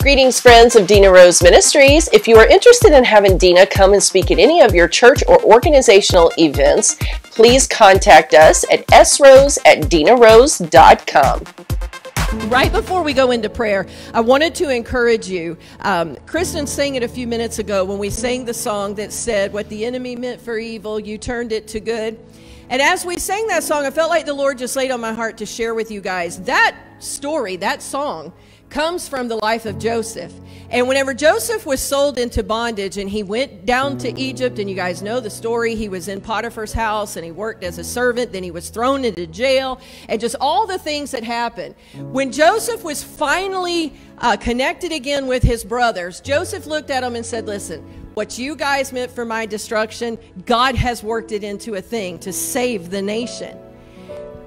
Greetings, friends of Deena Rose Ministries. If you are interested in having Deena come and speak at any of your church or organizational events, please contact us at srose@deenarose.com. Right before we go into prayer, I wanted to encourage you. Kristen sang it a few minutes ago when we sang the song that said, "What the enemy meant for evil, you turned it to good." And as we sang that song, I felt like the Lord just laid on my heart to share with you guys. That story, that song, comes from the life of Joseph. And whenever Joseph was sold into bondage and he went down to Egypt, and you guys know the story, he was in Potiphar's house and he worked as a servant, then he was thrown into jail, and just all the things that happened. When Joseph was finally connected again with his brothers, Joseph looked at them and said, "Listen, what you guys meant for my destruction, God has worked it into a thing to save the nation."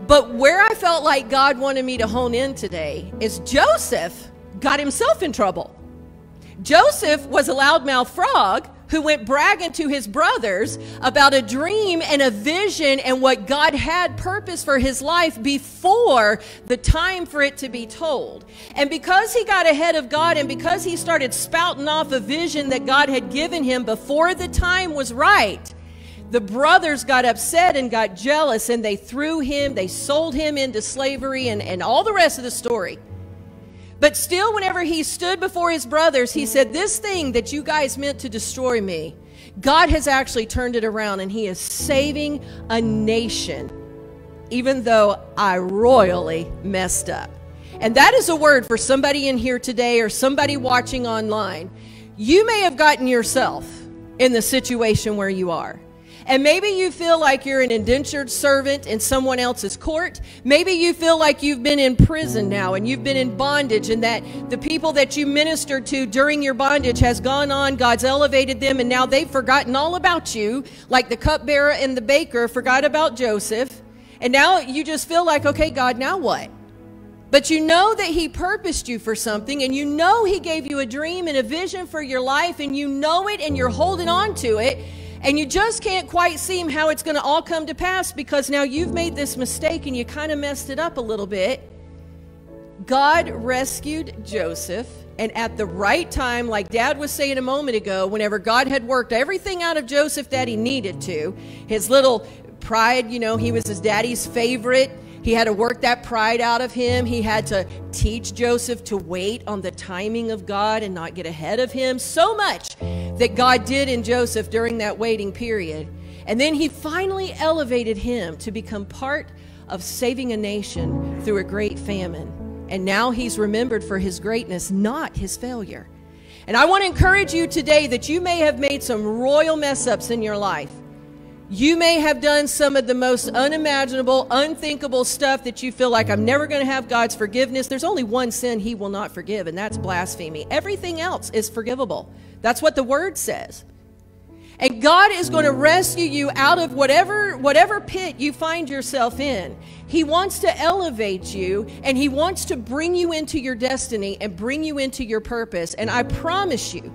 But where I felt like God wanted me to hone in today is Joseph got himself in trouble. Joseph was a loudmouth frog who went bragging to his brothers about a dream and a vision and what God had purpose for his life before the time for it to be told. And because he got ahead of God, and because he started spouting off a vision that God had given him before the time was right, the brothers got upset and got jealous, and they threw him, they sold him into slavery, and all the rest of the story. But still, whenever he stood before his brothers, he said, "This thing that you guys meant to destroy me, God has actually turned it around, and he is saving a nation, even though I royally messed up." And that is a word for somebody in here today or somebody watching online. You may have gotten yourself in the situation where you are. And maybe you feel like you're an indentured servant in someone else's court. Maybe you feel like you've been in prison now and you've been in bondage, and that the people that you ministered to during your bondage has gone on, God's elevated them, and now they've forgotten all about you, like the cupbearer and the baker forgot about Joseph. And now you just feel like, okay, God, now what? But you know that he purposed you for something, and you know he gave you a dream and a vision for your life, and you know it, and you're holding on to it. And you just can't quite see how it's going to all come to pass, because now you've made this mistake and you kind of messed it up a little bit. God rescued Joseph, and at the right time, like Dad was saying a moment ago, whenever God had worked everything out of Joseph that he needed to, his little pride, you know, he was his daddy's favorite. He had to work that pride out of him. He had to teach Joseph to wait on the timing of God and not get ahead of him. So much that God did in Joseph during that waiting period. And then he finally elevated him to become part of saving a nation through a great famine. And now he's remembered for his greatness, not his failure. And I want to encourage you today that you may have made some royal mess ups in your life. You may have done some of the most unimaginable, unthinkable stuff that you feel like, I'm never going to have God's forgiveness. There's only one sin he will not forgive, and that's blasphemy. Everything else is forgivable. That's what the word says. And God is going to rescue you out of whatever pit you find yourself in. He wants to elevate you, and he wants to bring you into your destiny and bring you into your purpose. And I promise you,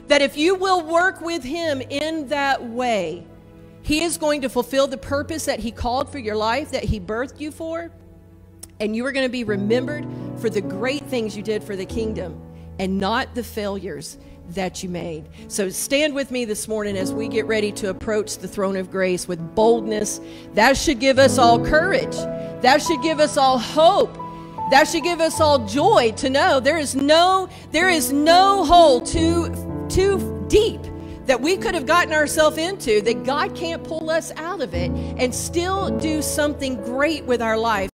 that if you will work with him in that way, he is going to fulfill the purpose that he called for your life, that he birthed you for, and you are going to be remembered for the great things you did for the kingdom and not the failures that you made. So stand with me this morning as we get ready to approach the throne of grace with boldness. That should give us all courage. That should give us all hope. That should give us all joy to know there is no hole too deep that we could have gotten ourselves into, that God can't pull us out of it and still do something great with our life.